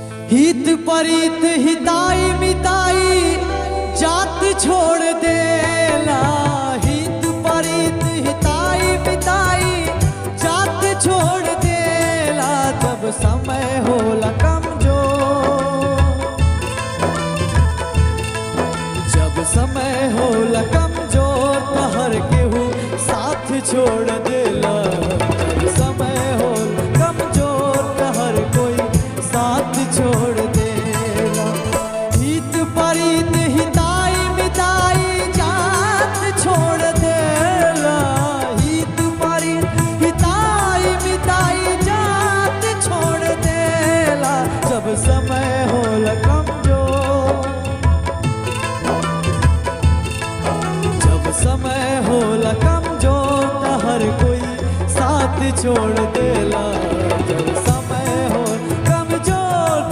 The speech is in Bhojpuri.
हित परित हिताई मिताई जात छोड़ देला। हित परित हिताई मिताई जात छोड़ देला। जब समय होला कमजोर, जब समय होला कमजोर तो हर केहू साथ छोड़ देला। जब समय होला कमजोर तो हर कोई साथ छोड़